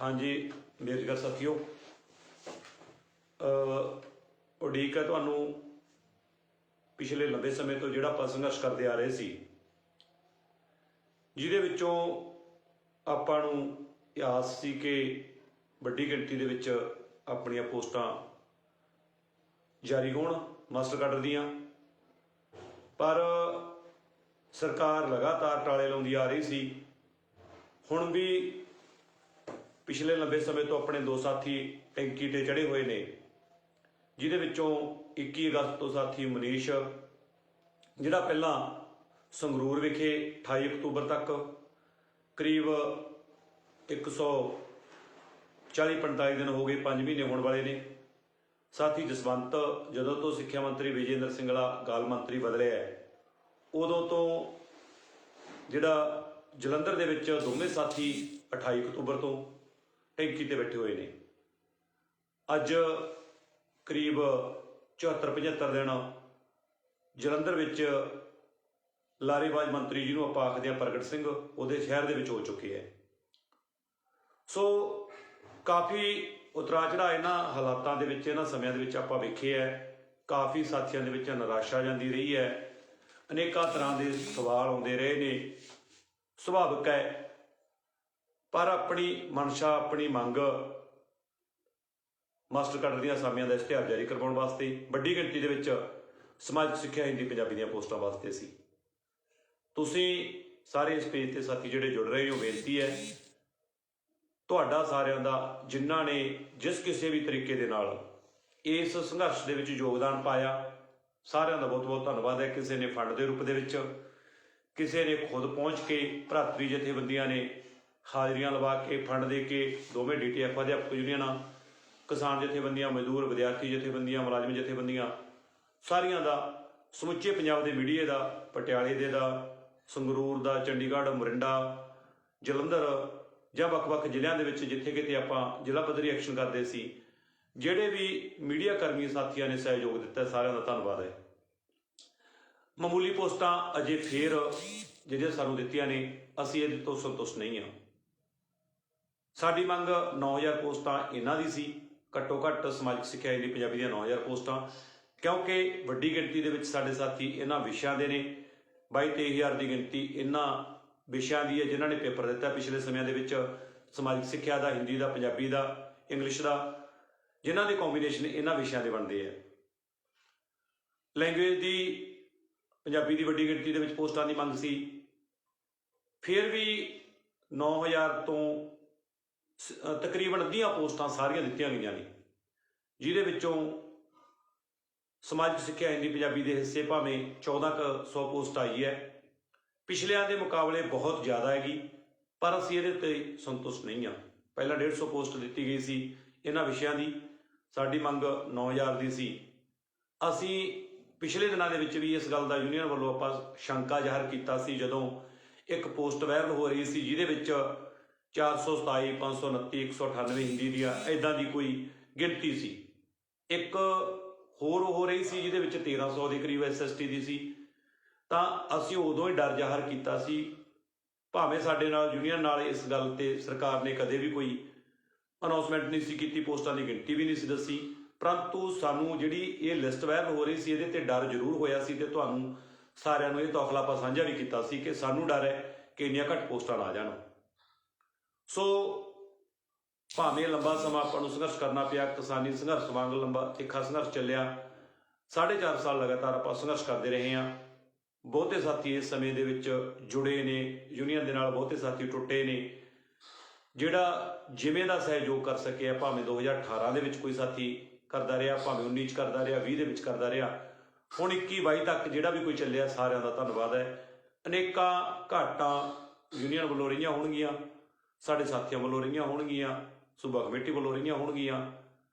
हाँ जी बेरोजगार साथियों, उड़ीक है तुहानू पिछले लंबे समय तो जिहड़ा आपां संघर्ष करते आ रहे सी, जिहदे विचों आपां नूं आस सी कि वड्डी गिणती दे विच अपणीआं पोस्टां जारी होण मास्टर काडर दीआं, पर सरकार लगातार टाले लाउंदी आ रही सी। हुण भी पिछले लंबे समय तो अपने दो साथी टैंकी ते चढ़े हुए ने, जिहदे विचों 21 अगस्त तो साथी मनीष जिहड़ा पहलां संगरूर विखे 28 अक्तूबर तक करीब 140-45 दिन हो गए, 5 महीने होने वाले ने। साथी जसवंत जदों तो सिक्ख्या मंत्री विजय इंद्र सिंगला गाल मंत्री बदलिया है, उदों तो जिहड़ा जलंधर दे विच दोवें साथी 28 अक्तूबर तो टैंकी ते बैठे हुए ने। अज करीब 74-75 दिन जलंधर विच लारेबाज मंत्री जिन्हों आपां आखदे हां प्रगट सिंह उहदे शहर दे विच हो चुके हैं। सो काफ़ी उतरा चढ़ा इन्हां हालातां दे विच इन्हां समयां दे विच आपां वेखे है। काफ़ी साथियां दे विच निराशा जांदी रही है, अनेकां तरह के सवाल आउंदे रहे ने। सुभाविक है, पर अपनी मनशा अपनी मंग मास्टर काडर ਦੀਆਂ ਅਸਾਮੀਆਂ ਦਾ ਇਸ਼ਤਿਹਾਰ ਜਾਰੀ ਕਰਵਾਉਣ वास्ते ਵੱਡੀ ਗਿਣਤੀ ਦੇ ਵਿੱਚ ਸਮਾਜਿਕ ਸਿੱਖਿਆ ਹਿੰਦੀ ਪੰਜਾਬੀ ਦੀਆਂ ਪੋਸਟਾਂ ਵਾਸਤੇ ਸੀ। ਤੁਸੀਂ ਸਾਰੇ ਇਸ ਪੇਜ ਤੇ ਸਾਥੀ ਜਿਹੜੇ ਜੁੜ ਰਹੇ ਹੋ, ਬੇਨਤੀ ਹੈ ਤੁਹਾਡਾ ਸਾਰਿਆਂ ਦਾ ਜਿਨ੍ਹਾਂ ਨੇ जिस ਕਿਸੇ भी तरीके ਦੇ ਨਾਲ ਇਸ ਸੰਘਰਸ਼ ਦੇ ਵਿੱਚ ਯੋਗਦਾਨ ਪਾਇਆ, ਸਾਰਿਆਂ ਦਾ ਬਹੁਤ ਬਹੁਤ ਧੰਨਵਾਦ ਹੈ। ਕਿਸੇ ਨੇ ਫੰਡ ਦੇ ਰੂਪ ਦੇ ਵਿੱਚ, ਕਿਸੇ ਨੇ खुद पहुँच के ਭਰਾਤਰੀ ਜਥੇਬੰਦੀਆਂ ਨੇ ਹਾਜ਼ਰੀਆਂ ਲਵਾ ਕੇ फंड दे के दोवें DTF अध्यापक यूनियन किसान जथेबंदियां मजदूर विद्यार्थी जथेबंदियां मुलाजम जथेबंदियां सारियां दा समुचे पंजाब के मीडिया का पटियाले दे दा संगरूर का चंडीगढ़ मोरिंडा जलंधर जां वख-वख जिलियां दे विच जिथे किते आपां जिला पद्धरी एक्शन करते सी, जिहड़े भी मीडिया कर्मी साथियों ने सहयोग दिता, सारियां दा धन्नवाद है। मामूली पोस्टां अजे फिर जिहड़ियां सानूं दित्तियां ने, असीं इहदे तो संतुष्ट नहीं हाँ। साडी मंग 9000 पोस्टां इन्हां दी सी, घट्टो घट्ट समाजिक सिक्ख्या हिंदी पंजाबी ਦੀਆਂ 9000 पोस्टां, क्योंकि वड्डी गिणती दे विच साडे साथी इन्हां विषयां दे ने। 22-23 की गिणती इन्हां विषयां दी है जिन्हां ने पेपर दिता पिछले समय दे विच, समाजिक सिक्ख्या दा, हिंदी दा, पंजाबी दा, इंग्लिश दा, जिन्हां दे कॉम्बीनेशन इन्हां विषयां दे बनदे है। लैंगुएज दी पंजाबी दी वड्डी गिणती दे विच पोस्टां दी मंग सी, फिर भी 9000 तो तकरीबन अद्धियां पोस्टां सारियां दित्तियां गईयां ने, जिहदे विचों समाजिक सिक्ख्या हिंदी पंजाबी के हिस्से भावें 1400 पोस्ट आई है, पिछलियां दे मुकाबले बहुत ज़्यादा हैगी, पर असीं इहदे ते संतुष्ट नहीं हाँ। पहला 150 पोस्ट दित्ती गई सी इन्हां विषयां दी, साडी मंग 9000 दी सी। असीं पिछले दिनां दे विच भी इस गल दा यूनीयन वल्लों आपां शंका ज़ाहिर कीता सी, जदों एक पोस्ट वायरल हो रही सी जिहदे विच 427, 529, 198 हिंदी दियां इदां दी कोई गिणती सी। एक होर हो रही सी जिहदे विच 1300 के करीब SST दी सी। तां असीं उदों ही डर ज़ाहिर कीता सी, भावें साडे नाल यूनीयन नाल इस गल ते सरकार ने कदे भी कोई अनाउंसमेंट नहीं सी कीती, पोस्टां दी गिणती भी नहीं सी दसी, परंतु सानूं जिहड़ी ये लिस्ट वायरल हो रही सी इहदे ते डर जरूर होया सी, ते तुहानूं सारिआं नूं इह तौखला आपां साझा भी कीता सी कि सानूं डर है कि इन्नियां घੱਟ पोस्टां ना जाण। सो भावें लंबा समा आपां नूं संघर्ष करना पिया, किसानी संघर्ष वांग लंबा तिखा संघर्ष चलिया, 4.5 साल लगातार आपां संघर्ष करते रहे हैं। बहुते साथी इस समय दे विच जुड़े ने यूनीयन दे नाल, बहुते साथी टुटे ने। जिहड़ा जिवें दा सहयोग कर सके, भावें 2018 दे विच कोई साथी करदा रहा, भावें 19 च करदा रहा, 20 दे विच करदा रहा, हुण 21-22 तक जिहड़ा भी कोई चलिया, सारिआं दा धन्नवाद है। अनेकां घाटां यूनीयन वल्लों रहियां होणगीਆਂ, साडे साथियों वालों रहियां होणगीਆਂ, सूबा कमेटी वालों रहियां होणगीਆਂ।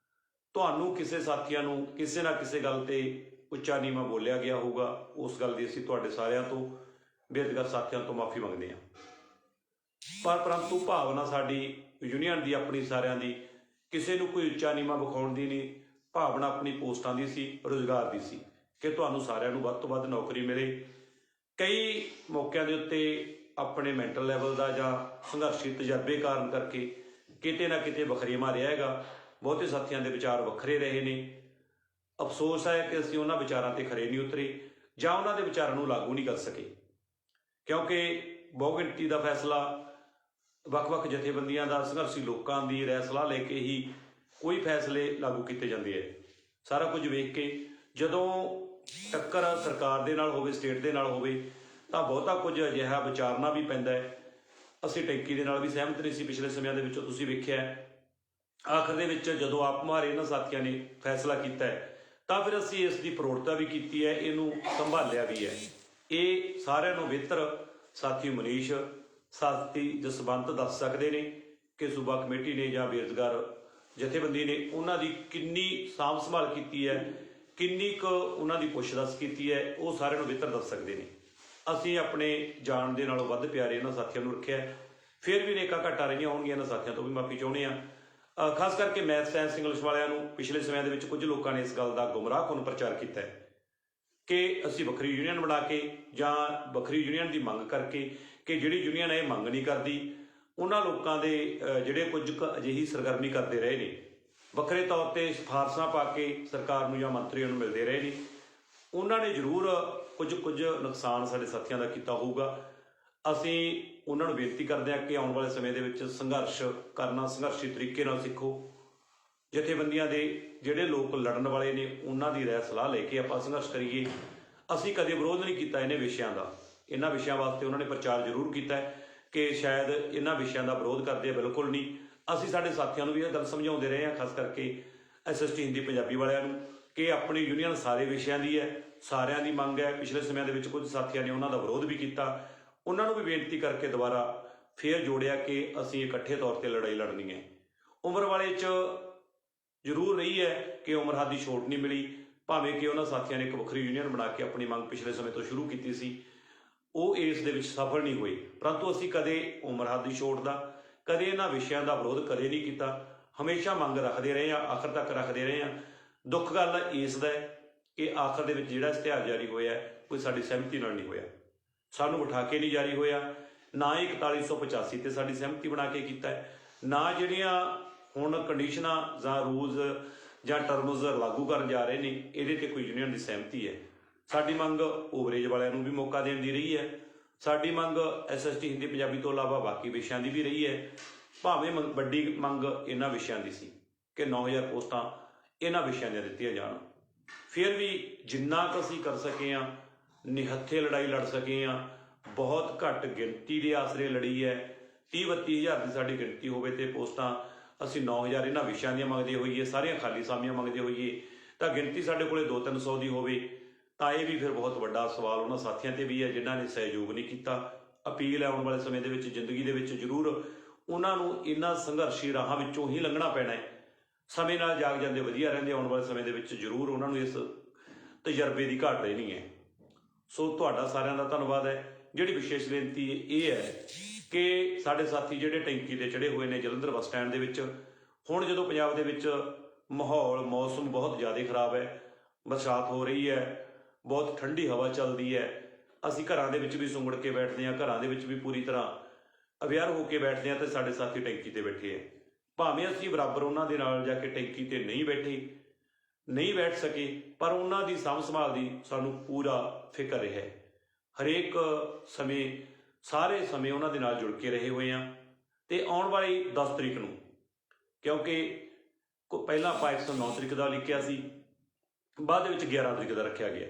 तुहानूं किसी साथियां नूं किसी ना किसी गल ते उच्चा नीवां बोलिया गया होगा, उस गल दी असीं तुहाडे सारिआं तो बेदगर साथियों तो माफ़ी मंगदे हां। पर परंतु भावना साडी यूनीयन दी अपनी सारिआं दी किसी नूं कोई उच्चा नीवां विखाउण दी नहीं, भावना अपनी पोस्टां दी सी, रोज़गार दी सी कि तुहानूं सारिआं नूं वध तों वध नौकरी मिले। कई मौक़िਆਂ ਦੇ ਉੱਤੇ अपने मैंटल लैवल का जां संघर्षी तजर्बे कारण करके ਕਿਤੇ ਨਾ ਕਿਤੇ ਵਖਰੇਵਾਂ ਰਿਹਾ ਹੈਗਾ। ਬਹੁਤੇ ਸਾਥੀਆਂ ਦੇ ਵਿਚਾਰ ਵੱਖਰੇ ਰਹੇ ਨੇ। ਅਫਸੋਸ ਹੈ ਕਿ ਅਸੀਂ ਉਹਨਾਂ ਵਿਚਾਰਾਂ ਤੇ ਖਰੇ ਨਹੀਂ ਉਤਰੇ ਜਾਂ ਉਹਨਾਂ ਦੇ ਵਿਚਾਰਾਂ ਨੂੰ ਲਾਗੂ ਨਹੀਂ ਕਰ ਸਕੇ, ਕਿਉਂਕਿ ਬਹੁਗਿਣਤੀ ਦਾ ਫੈਸਲਾ ਵੱਖ-ਵੱਖ ਜਥੇਬੰਦੀਆਂ ਦਾ, ਸੰਘਰਸ਼ੀ ਲੋਕਾਂ ਦੀ ਰਾਏ ਸਲਾਹ ਲੈ ਕੇ ਹੀ ਕੋਈ ਫੈਸਲੇ ਲਾਗੂ ਕੀਤੇ ਜਾਂਦੇ ਹੈ। ਸਾਰਾ ਕੁਝ ਵੇਖ ਕੇ ਜਦੋਂ ਟੱਕਰ ਸਰਕਾਰ ਦੇ ਨਾਲ ਹੋਵੇ, ਸਟੇਟ ਦੇ ਨਾਲ ਹੋਵੇ, ਤਾਂ ਬਹੁਤਾ ਕੁਝ ਅਜਿਹਾ ਵਿਚਾਰਨਾ ਵੀ ਪੈਂਦਾ ਹੈ। ਅਸੀਂ ਟੈਂਕੀ ਦੇ ਨਾਲ ਵੀ ਸਹਿਮਤ ਨਹੀਂ ਸੀ ਪਿਛਲੇ ਸਮਿਆਂ ਦੇ ਵਿੱਚੋਂ, ਤੁਸੀਂ ਵੇਖਿਆ। ਆਖਰ ਦੇ ਵਿੱਚ ਜਦੋਂ ਆਪ ਮੁਹਾਰੇ ਇਹਨਾਂ ਸਾਥੀਆਂ ਨੇ ਫੈਸਲਾ ਕੀਤਾ ਹੈ ਤਾਂ ਫਿਰ ਅਸੀਂ ਇਸ ਦੀ ਪ੍ਰੋੜਤਾ ਵੀ ਕੀਤੀ ਹੈ, ਇਹਨੂੰ ਸੰਭਾਲਿਆ ਵੀ ਹੈ। ਇਹ ਸਾਰਿਆਂ ਨੂੰ ਬਿਹਤਰ ਸਾਥੀ ਮਨੀਸ਼, ਸਾਥੀ ਜਸਵੰਤ ਦੱਸ ਸਕਦੇ ਨੇ ਕਿ ਸੂਬਾ ਕਮੇਟੀ ਨੇ ਜਾਂ ਬੇਰੁਜ਼ਗਾਰ ਜਥੇਬੰਦੀ ਨੇ ਉਹਨਾਂ ਦੀ ਕਿੰਨੀ ਸਾਂਭ ਸੰਭਾਲ ਕੀਤੀ ਹੈ, ਕਿੰਨੀ ਕੁ ਉਹਨਾਂ ਦੀ ਪੁੱਛ-ਦੱਸ ਕੀਤੀ ਹੈ, ਉਹ ਸਾਰਿਆਂ ਨੂੰ ਬਿਹਤਰ ਦੱਸ ਸਕਦੇ ਨੇ। ਅਸੀਂ ਆਪਣੇ ਜਾਣ ਦੇ ਨਾਲੋਂ ਵੱਧ ਪਿਆਰੇ ਇਹਨਾਂ ਸਾਥੀਆਂ ਨੂੰ ਰੱਖਿਆ। ਫਿਰ ਵੀ ਨੇਕਾਂ ਘਾਟਾਂ ਰਹੀਆਂ ਹੋਣਗੀਆਂ, ਇਹਨਾਂ ਸਾਥੀਆਂ ਤੋਂ ਵੀ ਮਾਫੀ ਚਾਹੁੰਦੇ ਹਾਂ। ਖਾਸ ਕਰਕੇ ਮੈਥ ਸਾਇੰਸ ਇੰਗਲਿਸ਼ ਵਾਲਿਆਂ ਨੂੰ ਪਿਛਲੇ ਸਮਿਆਂ ਦੇ ਵਿੱਚ ਕੁਝ ਲੋਕਾਂ ਨੇ ਇਸ ਗੱਲ ਦਾ ਗੁੰਮਰਾਹਕੁੰਨ ਪ੍ਰਚਾਰ ਕੀਤਾ ਹੈ ਕਿ ਅਸੀਂ ਵੱਖਰੀ ਯੂਨੀਅਨ ਬਣਾ ਕੇ ਜਾਂ ਵੱਖਰੀ ਯੂਨੀਅਨ ਦੀ ਮੰਗ ਕਰਕੇ, ਕਿ ਜਿਹੜੀ ਯੂਨੀਅਨ ਇਹ ਮੰਗ ਨਹੀਂ ਕਰਦੀ, ਉਹਨਾਂ ਲੋਕਾਂ ਦੇ ਜਿਹੜੇ ਕੁਝ ਕੁ ਅਜਿਹੀ ਸਰਗਰਮੀ ਕਰਦੇ ਰਹੇ ਨੇ, ਵੱਖਰੇ ਤੌਰ 'ਤੇ ਸਿਫਾਰਸ਼ਾਂ ਪਾ ਕੇ ਸਰਕਾਰ ਨੂੰ ਜਾਂ ਮੰਤਰੀਆਂ ਨੂੰ ਮਿਲਦੇ ਰਹੇ ਨੇ, ਉਹਨਾਂ ਨੇ ਜ਼ਰੂਰ ਕੁਝ ਨੁਕਸਾਨ ਸਾਡੇ ਸਾਥੀਆਂ ਦਾ ਕੀਤਾ ਹੋਊਗਾ। ਅਸੀਂ ਉਹਨਾਂ ਨੂੰ ਬੇਨਤੀ ਕਰਦੇ ਹਾਂ ਕਿ ਆਉਣ ਵਾਲੇ ਸਮੇਂ ਦੇ ਵਿੱਚ ਸੰਘਰਸ਼ ਕਰਨਾ ਸੰਘਰਸ਼ੀ ਤਰੀਕੇ ਨਾਲ ਸਿੱਖੋ। ਜਥੇਬੰਦੀਆਂ ਦੇ ਜਿਹੜੇ ਲੋਕ ਲੜਨ ਵਾਲੇ ਨੇ ਉਹਨਾਂ ਦੀ ਰਾਏ ਸਲਾਹ ਲੈ ਕੇ ਆਪਾਂ ਸੰਘਰਸ਼ ਕਰੀਏ। ਅਸੀਂ ਕਦੇ ਵਿਰੋਧ ਨਹੀਂ ਕੀਤਾ ਇਹਨਾਂ ਵਿਸ਼ਿਆਂ ਦਾ। ਇਹਨਾਂ ਵਿਸ਼ਿਆਂ ਵਾਸਤੇ ਉਹਨਾਂ ਨੇ ਪ੍ਰਚਾਰ ਜ਼ਰੂਰ ਕੀਤਾ ਕਿ ਸ਼ਾਇਦ ਇਹਨਾਂ ਵਿਸ਼ਿਆਂ ਦਾ ਵਿਰੋਧ ਕਰਦੇ ਆ, ਬਿਲਕੁਲ ਨਹੀਂ। ਅਸੀਂ ਸਾਡੇ ਸਾਥੀਆਂ ਨੂੰ ਵੀ ਇਹ ਗੱਲ ਸਮਝਾਉਂਦੇ ਰਹੇ ਹਾਂ, ਖਾਸ ਕਰਕੇ SST ਹਿੰਦੀ ਪੰਜਾਬੀ ਵਾਲਿਆਂ ਨੂੰ, ਕਿ ਆਪਣੀ ਯੂਨੀਅਨ ਸਾਰੇ ਵਿਸ਼ਿਆਂ ਦੀ ਹੈ, ਸਾਰਿਆਂ ਦੀ ਮੰਗ ਹੈ। ਪਿਛਲੇ ਸਮਿਆਂ ਦੇ ਵਿੱਚ ਕੁਝ ਸਾਥੀਆਂ ਨੇ ਉਹਨਾਂ ਦਾ ਵਿਰੋਧ ਵੀ ਕੀਤਾ। ਉਹਨਾਂ ਨੂੰ ਵੀ ਬੇਨਤੀ ਕਰਕੇ ਦੁਬਾਰਾ ਫੇਰ ਜੋੜਿਆ ਕਿ ਅਸੀਂ ਇਕੱਠੇ ਤੌਰ 'ਤੇ ਲੜਾਈ ਲੜਨੀ ਹੈ। ਉਮਰ ਵਾਲੇ 'ਚ ਜ਼ਰੂਰ ਰਹੀ ਹੈ ਕਿ ਉਮਰ ਹੱਦ ਦੀ ਛੋਟ ਨਹੀਂ ਮਿਲੀ, ਭਾਵੇਂ ਕਿ ਉਹਨਾਂ ਸਾਥੀਆਂ ਨੇ ਇੱਕ ਵੱਖਰੀ ਯੂਨੀਅਨ ਬਣਾ ਕੇ ਆਪਣੀ ਮੰਗ ਪਿਛਲੇ ਸਮੇਂ ਤੋਂ ਸ਼ੁਰੂ ਕੀਤੀ ਸੀ, ਉਹ ਇਸ ਦੇ ਵਿੱਚ ਸਫਲ ਨਹੀਂ ਹੋਏ। ਪਰੰਤੂ ਅਸੀਂ ਕਦੇ ਉਮਰ ਹੱਦ ਦੀ ਛੋਟ ਦਾ, ਕਦੇ ਇਹਨਾਂ ਵਿਸ਼ਿਆਂ ਦਾ ਵਿਰੋਧ ਕਦੇ ਨਹੀਂ ਕੀਤਾ। ਹਮੇਸ਼ਾ ਮੰਗ ਰੱਖਦੇ ਰਹੇ ਹਾਂ, ਆਖਰ ਤੱਕ ਰੱਖਦੇ ਰਹੇ ਹਾਂ। ਦੁੱਖ ਗੱਲ ਇਸ ਦਾ ਹੈ ਕਿ ਆਖਰ ਦੇ ਵਿੱਚ ਜਿਹੜਾ ਇਸ਼ਤਿਹਾਰ ਜਾਰੀ ਹੋਇਆ ਕੋਈ ਸਾਡੀ ਸਹਿਮਤੀ ਨਾਲ ਨਹੀਂ ਹੋਇਆ, ਸਾਨੂੰ ਬਿਠਾ ਕੇ ਨਹੀਂ ਜਾਰੀ ਹੋਇਆ। ਨਾ ਹੀ 4185 ਤੇ ਸਾਡੀ ਸਹਿਮਤੀ ਬਣਾ ਕੇ ਕੀਤਾ ਹੈ, ਨਾ ਜਿਹੜੀਆਂ ਹੁਣ ਕੰਡੀਸ਼ਨਾਂ ਜਾਂ ਰੂਲਸ ਜਾਂ ਟਰਮਜ਼ ਲਾਗੂ ਕਰਨ ਜਾ ਰਹੇ ਨੇ ਇਹਦੇ 'ਤੇ ਕੋਈ ਯੂਨੀਅਨ ਦੀ ਸਹਿਮਤੀ ਹੈ। ਸਾਡੀ ਮੰਗ ਓਵਰੇਜ ਵਾਲਿਆਂ ਨੂੰ ਵੀ ਮੌਕਾ ਦੇਣ ਦੀ ਰਹੀ ਹੈ। ਸਾਡੀ ਮੰਗ SST ਹਿੰਦੀ ਪੰਜਾਬੀ ਤੋਂ ਇਲਾਵਾ ਬਾਕੀ ਵਿਸ਼ਿਆਂ ਦੀ ਵੀ ਰਹੀ ਹੈ। ਭਾਵੇਂ ਵੱਡੀ ਮੰਗ ਇਹਨਾਂ ਵਿਸ਼ਿਆਂ ਦੀ ਸੀ ਕਿ 9000 ਪੋਸਟਾਂ ਇਹਨਾਂ ਵਿਸ਼ਿਆਂ ਦੀਆਂ ਦਿੱਤੀਆਂ ਜਾਣ। ਫਿਰ ਵੀ ਜਿੰਨਾ ਕੁ ਅਸੀਂ ਕਰ ਸਕੇ ਹਾਂ, ਨਿਹੱਥੇ ਲੜਾਈ ਲੜ ਸਕੇ ਹਾਂ। ਬਹੁਤ ਘੱਟ ਗਿਣਤੀ ਦੇ ਆਸਰੇ ਲੜੀ ਹੈ। 30-32 ਹਜ਼ਾਰ ਦੀ ਸਾਡੀ ਗਿਣਤੀ ਹੋਵੇ ਤੇ ਪੋਸਟਾਂ ਅਸੀਂ 9000 ਇਹਨਾਂ ਵਿਸ਼ਿਆਂ ਦੀਆਂ ਮੰਗਦੇ ਹੋਈਏ, ਸਾਰੀਆਂ ਖਾਲੀ ਸਾਮੀਆਂ ਮੰਗਦੇ ਹੋਈਏ, ਤਾਂ ਗਿਣਤੀ ਸਾਡੇ ਕੋਲੇ 200-300 ਦੀ ਹੋਵੇ ਤਾਂ ਇਹ ਵੀ ਫਿਰ ਬਹੁਤ ਵੱਡਾ ਸਵਾਲ ਉਹਨਾਂ ਸਾਥੀਆਂ ਤੇ ਵੀ ਹੈ ਜਿਨ੍ਹਾਂ ਨੇ ਸਹਿਯੋਗ ਨਹੀਂ ਕੀਤਾ। ਅਪੀਲ ਹੈ ਆਉਣ ਵਾਲੇ ਸਮੇਂ ਦੇ ਵਿੱਚ ਜ਼ਿੰਦਗੀ ਦੇ ਵਿੱਚ ਜ਼ਰੂਰ ਉਹਨਾਂ ਨੂੰ ਇਹਨਾਂ ਸੰਘਰਸ਼ੀ ਰਾਹਾਂ ਵਿੱਚੋਂ ਹੀ ਲੰਘਣਾ ਪੈਣਾ ਹੈ। ਸਮੇਂ ਨਾਲ ਜਾਗ ਜਾਂਦੇ ਵਧੀਆ ਰਹਿੰਦੇ, ਆਉਣ ਵਾਲੇ ਸਮੇਂ ਦੇ ਵਿੱਚ ਜ਼ਰੂਰ ਉਹਨਾਂ ਨੂੰ ਇਸ ਤਜਰਬੇ ਦੀ ਘਾਟ ਰਹਿਣੀ ਹੈ। ਸੋ ਤੁਹਾਡਾ ਸਾਰਿਆਂ ਦਾ ਧੰਨਵਾਦ ਹੈ। ਜਿਹੜੀ ਵਿਸ਼ੇਸ਼ ਬੇਨਤੀ ਇਹ ਹੈ ਕਿ ਸਾਡੇ ਸਾਥੀ ਜਿਹੜੇ ਟੈਂਕੀ ਤੇ ਚੜ੍ਹੇ ਹੋਏ ਨੇ ਜਲੰਧਰ ਬੱਸ ਸਟੈਂਡ ਦੇ ਵਿੱਚ, ਹੁਣ ਜਦੋਂ ਪੰਜਾਬ ਦੇ ਵਿੱਚ ਮੌਸਮ ਬਹੁਤ ਜ਼ਿਆਦਾ ਖਰਾਬ ਹੈ, ਬਰਸਾਤ ਹੋ ਰਹੀ ਹੈ, ਬਹੁਤ ਠੰਡੀ ਹਵਾ ਚੱਲਦੀ ਹੈ, ਅਸੀਂ ਘਰਾਂ ਦੇ ਵਿੱਚ ਵੀ ਸੁੰਗੜ ਕੇ ਬੈਠਦੇ ਹਾਂ, ਘਰਾਂ ਦੇ ਵਿੱਚ ਵੀ ਪੂਰੀ ਤਰ੍ਹਾਂ ਅਵੇਅਰ ਹੋ ਕੇ ਬੈਠਦੇ ਹਾਂ, ਤੇ ਸਾਡੇ ਸਾਥੀ ਟੈਂਕੀ ਤੇ ਬੈਠੇ ਹੈ। ਭਾਵੇਂ ਅਸੀਂ ਬਰਾਬਰ ਉਹਨਾਂ ਦੇ ਨਾਲ ਜਾ ਕੇ ਟੈਂਕੀ ਤੇ ਨਹੀਂ ਬੈਠ ਸਕੇ, ਪਰ ਉਹਨਾਂ ਦੀ ਸਾਂਭ ਸੰਭਾਲ ਦੀ ਸਾਨੂੰ ਪੂਰਾ ਫਿਕਰ ਰਿਹਾ ਹੈ। ਹਰੇਕ ਸਮੇਂ ਸਾਰੇ ਸਮੇਂ ਉਹਨਾਂ ਦੇ ਨਾਲ ਜੁੜ ਕੇ ਰਹੇ ਹੋਏ ਹਾਂ। ਤੇ ਆਉਣ ਵਾਲੀ 10 ਤਰੀਕ ਨੂੰ, ਕਿਉਂਕਿ ਪਹਿਲਾਂ ਆਪਾਂ 109 ਤਰੀਕ ਦਾ ਲਿਖਿਆ ਸੀ, ਬਾਅਦ ਦੇ ਵਿੱਚ 11 ਤਰੀਕ ਦਾ ਰੱਖਿਆ ਗਿਆ।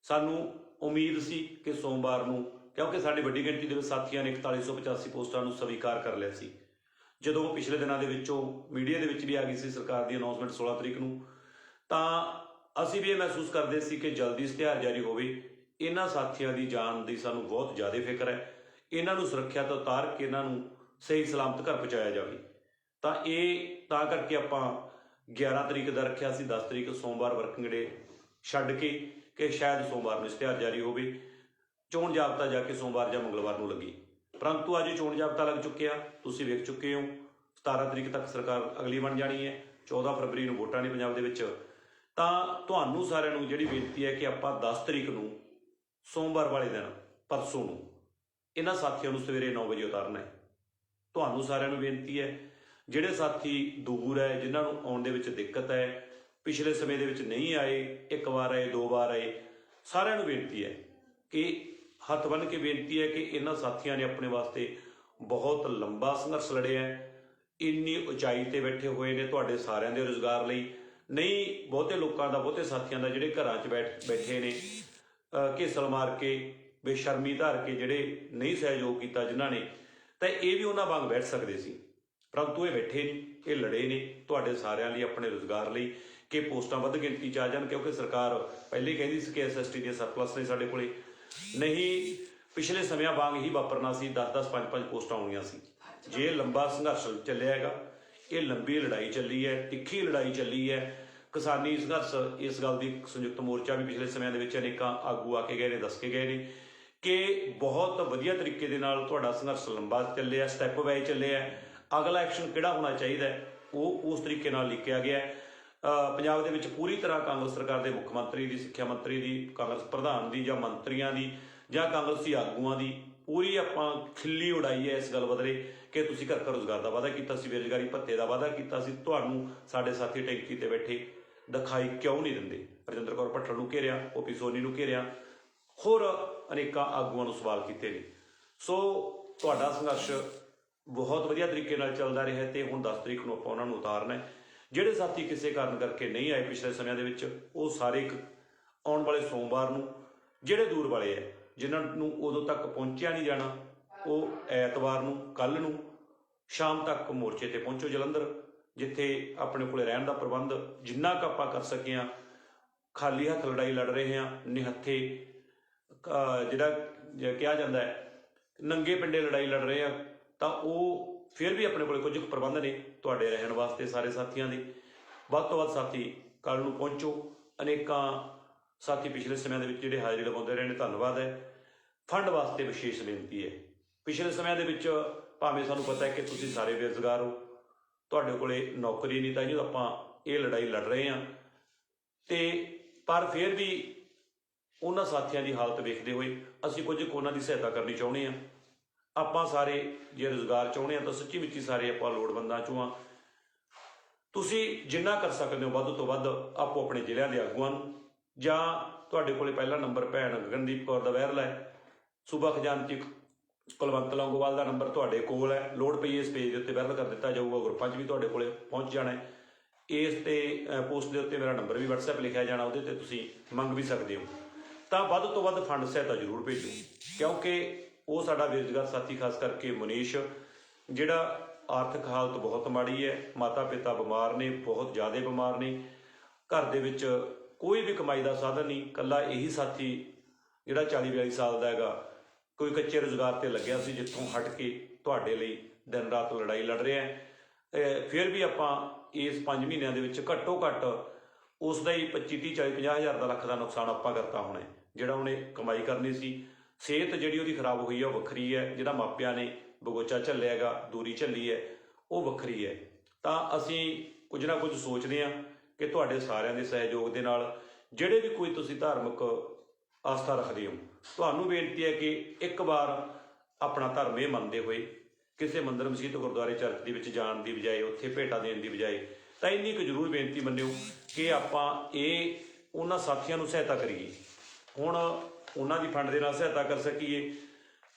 ਸਾਨੂੰ ਉਮੀਦ ਸੀ ਕਿ ਸੋਮਵਾਰ ਨੂੰ, ਕਿਉਂਕਿ ਸਾਡੀ ਵੱਡੀ ਗਿਣਤੀ ਦੇ ਵਿੱਚ ਸਾਥੀਆਂ ਨੇ 4185 ਪੋਸਟਾਂ ਨੂੰ ਸਵੀਕਾਰ ਕਰ ਲਿਆ ਸੀ। ਜਦੋਂ ਪਿਛਲੇ ਦਿਨਾਂ ਦੇ ਵਿੱਚੋਂ ਮੀਡੀਆ ਦੇ ਵਿੱਚ ਵੀ ਆ ਗਈ ਸੀ ਸਰਕਾਰ ਦੀ ਅਨਾਉਂਸਮੈਂਟ 16 ਤਰੀਕ ਨੂੰ, ਤਾਂ ਅਸੀਂ ਵੀ ਇਹ ਮਹਿਸੂਸ ਕਰਦੇ ਸੀ ਕਿ ਜਲਦੀ ਇਸ਼ਤਿਹਾਰ ਜਾਰੀ ਹੋਵੇ। ਇਹਨਾਂ ਸਾਥੀਆਂ ਦੀ ਜਾਨ ਦੀ ਸਾਨੂੰ ਬਹੁਤ ਜ਼ਿਆਦਾ ਫਿਕਰ ਹੈ। ਇਹਨਾਂ ਨੂੰ ਸੁਰੱਖਿਆ ਤੋਂ ਉਤਾਰ ਕੇ ਇਹਨਾਂ ਨੂੰ ਸਹੀ ਸਲਾਮਤ ਘਰ ਪਹੁੰਚਾਇਆ ਜਾਵੇ। ਤਾਂ ਕਰਕੇ ਆਪਾਂ 11 ਤਰੀਕ ਦਾ ਰੱਖਿਆ ਸੀ। 10 ਤਰੀਕ ਸੋਮਵਾਰ ਵਰਕਿੰਗ ਡੇ ਛੱਡ ਕੇ ਕਿ ਸ਼ਾਇਦ ਸੋਮਵਾਰ ਨੂੰ ਇਸ਼ਤਿਹਾਰ ਜਾਰੀ ਹੋਵੇ। ਚੋਣ ਜਾਬਤਾ ਜਾ ਕੇ ਸੋਮਵਾਰ ਜਾਂ ਮੰਗਲਵਾਰ ਨੂੰ ਲੱਗੀ, ਪਰੰਤੂ ਅੱਜ ਚੋਣ ਜਾਬਤਾ ਲੱਗ ਚੁੱਕਿਆ, ਤੁਸੀਂ ਵੇਖ ਚੁੱਕੇ ਹੋ। 17 ਤਰੀਕ ਤੱਕ ਸਰਕਾਰ ਅਗਲੀ ਬਣ ਜਾਣੀ ਹੈ। 14 ਫਰਵਰੀ ਨੂੰ ਵੋਟਾਂ ਨੇ ਪੰਜਾਬ ਦੇ ਵਿੱਚ। ਤਾਂ ਤੁਹਾਨੂੰ ਸਾਰਿਆਂ ਨੂੰ ਜਿਹੜੀ ਬੇਨਤੀ ਹੈ ਕਿ ਆਪਾਂ 10 ਤਰੀਕ ਨੂੰ ਸੋਮਵਾਰ ਵਾਲੇ ਦਿਨ, ਪਰਸੋਂ ਨੂੰ, ਇਹਨਾਂ ਸਾਥੀਆਂ ਨੂੰ ਸਵੇਰੇ 9 ਵਜੇ ਉਤਾਰਨਾ ਹੈ। ਤੁਹਾਨੂੰ ਸਾਰਿਆਂ ਨੂੰ ਬੇਨਤੀ ਹੈ ਜਿਹੜੇ ਸਾਥੀ ਦੂਰ ਹੈ, ਜਿਨ੍ਹਾਂ ਨੂੰ ਆਉਣ ਦੇ ਵਿੱਚ ਦਿੱਕਤ ਹੈ, ਪਿਛਲੇ ਸਮੇਂ ਦੇ ਵਿੱਚ ਨਹੀਂ ਆਏ, ਇੱਕ ਵਾਰ ਆਏ, 2 ਵਾਰ ਆਏ, ਸਾਰਿਆਂ ਨੂੰ ਬੇਨਤੀ ਹੈ ਕਿ ਹੱਥ ਬੰਨ੍ਹ ਕੇ ਬੇਨਤੀ ਹੈ ਕਿ ਇਹਨਾਂ ਸਾਥੀਆਂ ਨੇ ਆਪਣੇ ਵਾਸਤੇ ਬਹੁਤ ਲੰਬਾ ਸੰਘਰਸ਼ ਲੜਿਆ, ਇੰਨੀ ਉਚਾਈ ਤੇ ਬੈਠੇ ਹੋਏ ਨੇ ਤੁਹਾਡੇ ਸਾਰਿਆਂ ਦੇ ਰੁਜ਼ਗਾਰ ਲਈ। ਨਹੀਂ ਬਹੁਤੇ ਲੋਕਾਂ ਦਾ, ਬਹੁਤੇ ਸਾਥੀਆਂ ਦਾ ਜਿਹੜੇ ਘਰਾਂ 'ਚ ਬੈਠੇ ਨੇ ਘੇਸਲ ਮਾਰ ਕੇ, ਬੇਸ਼ਰਮੀ ਧਾਰ ਕੇ, ਜਿਹੜੇ ਨਹੀਂ ਸਹਿਯੋਗ ਕੀਤਾ ਜਿਨ੍ਹਾਂ ਨੇ, ਤਾਂ ਇਹ ਵੀ ਉਹਨਾਂ ਵਾਂਗ ਬੈਠ ਸਕਦੇ ਸੀ, ਪਰੰਤੂ ਇਹ ਬੈਠੇ ਨਹੀਂ, ਇਹ ਲੜੇ ਨੇ ਤੁਹਾਡੇ ਸਾਰਿਆਂ ਲਈ, ਆਪਣੇ ਰੁਜ਼ਗਾਰ ਲਈ, ਕਿ ਪੋਸਟਾਂ ਵੱਧ ਗਿਣਤੀ 'ਚ ਆ ਜਾਣ। ਕਿਉਂਕਿ ਸਰਕਾਰ ਪਹਿਲੇ ਕਹਿੰਦੀ ਸੀ ਕਿ SST ਦੀਆਂ ਸਰਪਲਸ ਨੇ ਸਾਡੇ ਕੋਲੇ, ਨਹੀਂ ਪਿਛਲੇ ਸਮਿਆਂ ਵਾਂਗ ਹੀ ਵਾਪਰਨਾ ਸੀ, 10-10, 5-5 ਪੋਸਟਾਂ ਆਉਣੀਆਂ ਸੀ। ਜੇ ਲੰਬਾ ਸੰਘਰਸ਼ ਚੱਲਿਆ ਹੈਗਾ, ਇਹ ਲੰਬੀ ਲੜਾਈ ਚੱਲੀ ਹੈ, ਤਿੱਖੀ ਲੜਾਈ ਚੱਲੀ ਹੈ, ਕਿਸਾਨੀ ਸੰਘਰਸ਼, ਇਸ ਗੱਲ ਦੀ ਸੰਯੁਕਤ ਮੋਰਚਾ ਵੀ ਪਿਛਲੇ ਸਮਿਆਂ ਦੇ ਵਿੱਚ ਅਨੇਕਾਂ ਆਗੂ ਆ ਕੇ ਗਏ ਨੇ, ਦੱਸ ਕੇ ਗਏ ਨੇ ਕਿ ਬਹੁਤ ਵਧੀਆ ਤਰੀਕੇ ਦੇ ਨਾਲ ਤੁਹਾਡਾ ਸੰਘਰਸ਼ ਲੰਬਾ ਚੱਲਿਆ, ਸਟੈਪ ਬਾਏ ਚੱਲਿਆ। ਅਗਲਾ ਐਕਸ਼ਨ ਕਿਹੜਾ ਹੋਣਾ ਚਾਹੀਦਾ ਉਹ ਉਸ ਤਰੀਕੇ ਨਾਲ ਲਿਖਿਆ ਗਿਆ। ਪੰਜਾਬ ਦੇ ਵਿੱਚ ਪੂਰੀ ਤਰ੍ਹਾਂ ਕਾਂਗਰਸ ਸਰਕਾਰ ਦੇ ਮੁੱਖ ਮੰਤਰੀ ਦੀ, ਸਿੱਖਿਆ ਮੰਤਰੀ ਦੀ, ਕਾਂਗਰਸ ਪ੍ਰਧਾਨ ਦੀ ਜਾਂ ਮੰਤਰੀਆਂ ਦੀ ਜਾਂ ਕਾਂਗਰਸੀ ਆਗੂਆਂ ਦੀ ਪੂਰੀ ਆਪਾਂ ਖਿੱਲੀ ਉਡਾਈ ਹੈ ਇਸ ਗੱਲ ਬਦਲੇ ਕਿ ਤੁਸੀਂ ਘਰ ਘਰ ਰੁਜ਼ਗਾਰ ਦਾ ਵਾਅਦਾ ਕੀਤਾ ਸੀ, ਬੇਰੁਜ਼ਗਾਰੀ ਭੱਤੇ ਦਾ ਵਾਅਦਾ ਕੀਤਾ ਸੀ, ਤੁਹਾਨੂੰ ਸਾਡੇ ਸਾਥੀ ਟੈਂਕੀ ਤੇ ਬੈਠੇ ਦਿਖਾਈ ਕਿਉਂ ਨਹੀਂ ਦਿੰਦੇ। ਰਜਿੰਦਰ ਕੌਰ ਭੱਠਲ ਨੂੰ ਘੇਰਿਆ, OP ਸੋਨੀ ਨੂੰ ਘੇਰਿਆ, ਹੋਰ ਅਨੇਕਾਂ ਆਗੂਆਂ ਨੂੰ ਸਵਾਲ ਕੀਤੇ ਨੇ। ਸੋ ਤੁਹਾਡਾ ਸੰਘਰਸ਼ ਬਹੁਤ ਵਧੀਆ ਤਰੀਕੇ ਨਾਲ ਚੱਲਦਾ ਰਿਹਾ ਤੇ ਹੁਣ 10 ਤਰੀਕ ਨੂੰ ਆਪਾਂ ਉਹਨਾਂ ਨੂੰ ਉਤਾਰਨਾ ਹੈ। ਜਿਹੜੇ ਸਾਥੀ ਕਿਸੇ ਕਾਰਨ ਕਰਕੇ ਨਹੀਂ ਆਏ ਪਿਛਲੇ ਸਮਿਆਂ ਦੇ ਵਿੱਚ, ਉਹ ਸਾਰੇ ਇੱਕ ਆਉਣ ਵਾਲੇ ਸੋਮਵਾਰ ਨੂੰ, ਜਿਹੜੇ ਦੂਰ ਵਾਲੇ ਹੈ ਜਿਨ੍ਹਾਂ ਨੂੰ ਉਦੋਂ ਤੱਕ ਪਹੁੰਚਿਆ ਨਹੀਂ ਜਾਣਾ, ਉਹ ਐਤਵਾਰ ਨੂੰ, ਕੱਲ੍ਹ ਨੂੰ ਸ਼ਾਮ ਤੱਕ ਮੋਰਚੇ ਤੇ ਪਹੁੰਚੋ ਜਲੰਧਰ, ਜਿੱਥੇ ਆਪਣੇ ਕੋਲੇ ਰਹਿਣ ਦਾ ਪ੍ਰਬੰਧ ਜਿੰਨਾ ਕੁ ਆਪਾਂ ਕਰ ਸਕੇ ਹਾਂ। ਖਾਲੀ ਹੱਥ ਲੜਾਈ ਲੜ ਰਹੇ ਹਾਂ, ਨਿਹੱਥੇ ਜਿਹੜਾ ਕਿਹਾ ਜਾਂਦਾ ਹੈ ਨੰਗੇ ਪਿੰਡੇ ਲੜਾਈ ਲੜ ਰਹੇ ਹਾਂ, ਤਾਂ ਉਹ ਫਿਰ ਵੀ ਆਪਣੇ ਕੋਲ ਕੁਝ ਕੁ ਪ੍ਰਬੰਧ ਨੇ ਤੁਹਾਡੇ ਰਹਿਣ ਵਾਸਤੇ ਸਾਰੇ ਸਾਥੀਆਂ ਦੇ। ਵੱਧ ਤੋਂ ਵੱਧ ਸਾਥੀ ਕੱਲ੍ਹ ਨੂੰ ਪਹੁੰਚੋ। ਅਨੇਕਾਂ ਸਾਥੀ ਪਿਛਲੇ ਸਮਿਆਂ ਦੇ ਵਿੱਚ ਜਿਹੜੇ ਹਾਜ਼ਰੀ ਲਗਾਉਂਦੇ ਰਹੇ ਨੇ, ਧੰਨਵਾਦ ਹੈ। ਫੰਡ ਵਾਸਤੇ ਵਿਸ਼ੇਸ਼ ਬੇਨਤੀ ਹੈ। ਪਿਛਲੇ ਸਮਿਆਂ ਦੇ ਵਿੱਚ ਭਾਵੇਂ ਸਾਨੂੰ ਪਤਾ ਹੈ ਕਿ ਤੁਸੀਂ ਸਾਰੇ ਬੇਰੁਜ਼ਗਾਰ ਹੋ, ਤੁਹਾਡੇ ਕੋਲੇ ਨੌਕਰੀ ਨਹੀਂ, ਤਾਂ ਜਦੋਂ ਆਪਾਂ ਇਹ ਲੜਾਈ ਲੜ ਰਹੇ ਹਾਂ, ਤੇ ਪਰ ਫਿਰ ਵੀ ਉਹਨਾਂ ਸਾਥੀਆਂ ਦੀ ਹਾਲਤ ਵੇਖਦੇ ਹੋਏ ਅਸੀਂ ਕੁਝ ਕੁ ਉਹਨਾਂ ਦੀ ਸਹਾਇਤਾ ਕਰਨੀ ਚਾਹੁੰਦੇ ਹਾਂ। ਆਪਾਂ ਸਾਰੇ ਜੇ ਰੁਜ਼ਗਾਰ ਚਾਹੁੰਦੇ ਹਾਂ ਤਾਂ ਸੱਚੀ ਮੁੱਚੀ ਸਾਰੇ ਆਪਾਂ ਲੋੜਵੰਦਾਂ 'ਚੋਂ ਹਾਂ। ਤੁਸੀਂ ਜਿੰਨਾ ਕਰ ਸਕਦੇ ਹੋ ਵੱਧ ਤੋਂ ਵੱਧ ਆਪੋ ਆਪਣੇ ਜ਼ਿਲ੍ਹਿਆਂ ਦੇ ਆਗੂਆਂ ਨੂੰ, ਜਾਂ ਤੁਹਾਡੇ ਕੋਲੇ ਪਹਿਲਾ ਨੰਬਰ ਭੈਣ ਗਗਨਦੀਪ ਕੌਰ ਦਾ ਵਾਇਰਲ ਹੈ, ਸੂਬਾ ਖਜ਼ਾਨਚੀ ਕੁਲਵੰਤ ਲੌਂਗੋਵਾਲ ਦਾ ਨੰਬਰ ਤੁਹਾਡੇ ਕੋਲ ਹੈ, ਲੋੜ ਪਈ ਇਸ ਪੇਜ ਦੇ ਉੱਤੇ ਵਾਇਰਲ ਕਰ ਦਿੱਤਾ ਜਾਊਗਾ, ਗਰੁੱਪਾਂ 'ਚ ਵੀ ਤੁਹਾਡੇ ਕੋਲੇ ਪਹੁੰਚ ਜਾਣਾ ਹੈ। ਇਸ ਤੇ ਪੋਸਟ ਦੇ ਉੱਤੇ ਮੇਰਾ ਨੰਬਰ ਵੀ WhatsApp ਲਿਖਿਆ ਜਾਣਾ, ਉਹਦੇ ਤੇ ਤੁਸੀਂ ਮੰਗ ਵੀ ਸਕਦੇ ਹੋ। ਤਾਂ ਵੱਧ ਤੋਂ ਵੱਧ ਫੰਡ ਸਹਾਇਤਾ ਜ਼ਰੂਰ ਭੇਜੋ, ਕਿਉਂਕਿ ਉਹ ਸਾਡਾ ਬੇਰੁਜ਼ਗਾਰ ਸਾਥੀ, ਖਾਸ ਕਰਕੇ ਮਨੀਸ਼, ਜਿਹੜਾ ਆਰਥਿਕ ਹਾਲਤ ਬਹੁਤ ਮਾੜੀ ਹੈ, ਮਾਤਾ ਪਿਤਾ ਬਿਮਾਰ ਨੇ, ਬਹੁਤ ਜ਼ਿਆਦਾ ਬਿਮਾਰ ਨੇ, ਘਰ ਦੇ ਵਿੱਚ ਕੋਈ ਵੀ ਕਮਾਈ ਦਾ ਸਾਧਨ ਨਹੀਂ। ਇਕੱਲਾ ਇਹੀ ਸਾਥੀ ਜਿਹੜਾ 40-42 ਸਾਲ ਦਾ ਹੈਗਾ, ਕੋਈ ਕੱਚੇ ਰੁਜ਼ਗਾਰ ਤੇ ਲੱਗਿਆ ਸੀ, ਜਿੱਥੋਂ ਹਟ ਕੇ ਤੁਹਾਡੇ ਲਈ ਦਿਨ ਰਾਤ ਲੜਾਈ ਲੜ ਰਿਹਾ ਹੈ। ਫਿਰ ਵੀ ਆਪਾਂ ਇਸ 5 ਮਹੀਨਿਆਂ ਦੇ ਵਿੱਚ ਘੱਟੋ ਘੱਟ ਉਸ ਦਾ ਹੀ 25, 30, 40, 50 ਹਜ਼ਾਰ ਦਾ, ਲੱਖ ਦਾ ਨੁਕਸਾਨ ਆਪਾਂ ਕਰਤਾ ਹੋਣਾ, ਜਿਹੜਾ ਉਹਨੇ ਕਮਾਈ ਕਰਨੀ ਸੀ। ਸਿਹਤ ਜਿਹੜੀ ਉਹਦੀ ਖਰਾਬ ਹੋਈ ਹੈ ਉਹ ਵੱਖਰੀ ਹੈ, ਜਿਹੜਾ ਮਾਪਿਆਂ ਨੇ ਬਗੋਚਾ ਝੱਲਿਆ ਹੈਗਾ, ਦੂਰੀ ਝੱਲੀ ਹੈ, ਉਹ ਵੱਖਰੀ ਹੈ। ਤਾਂ ਅਸੀਂ ਕੁਝ ਨਾ ਕੁਝ ਸੋਚਦੇ ਹਾਂ ਕਿ ਤੁਹਾਡੇ ਸਾਰਿਆਂ ਦੇ ਸਹਿਯੋਗ ਦੇ ਨਾਲ, ਜਿਹੜੇ ਵੀ ਕੋਈ ਤੁਸੀਂ ਧਾਰਮਿਕ ਆਸਥਾ ਰੱਖਦੇ ਹੋ, ਤੁਹਾਨੂੰ ਬੇਨਤੀ ਹੈ ਕਿ ਇੱਕ ਵਾਰ ਆਪਣਾ ਧਰਮ ਇਹ ਮੰਨਦੇ ਹੋਏ ਕਿਸੇ ਮੰਦਰ, ਮਸਜਿਦ, ਗੁਰਦੁਆਰੇ, ਚਰਚ ਦੇ ਵਿੱਚ ਜਾਣ ਦੀ ਬਜਾਏ, ਉੱਥੇ ਭੇਟਾ ਦੇਣ ਦੀ ਬਜਾਏ, ਤਾਂ ਇੰਨੀ ਕੁ ਜ਼ਰੂਰ ਬੇਨਤੀ ਮੰਨਿਓ ਕਿ ਆਪਾਂ ਇਹ ਉਹਨਾਂ ਸਾਥੀਆਂ ਨੂੰ ਸਹਾਇਤਾ ਕਰੀਏ। ਹੁਣ ਉਹਨਾਂ ਦੀ ਫੰਡ ਦੇ ਨਾਲ ਸਹਾਇਤਾ ਕਰ ਸਕੀਏ,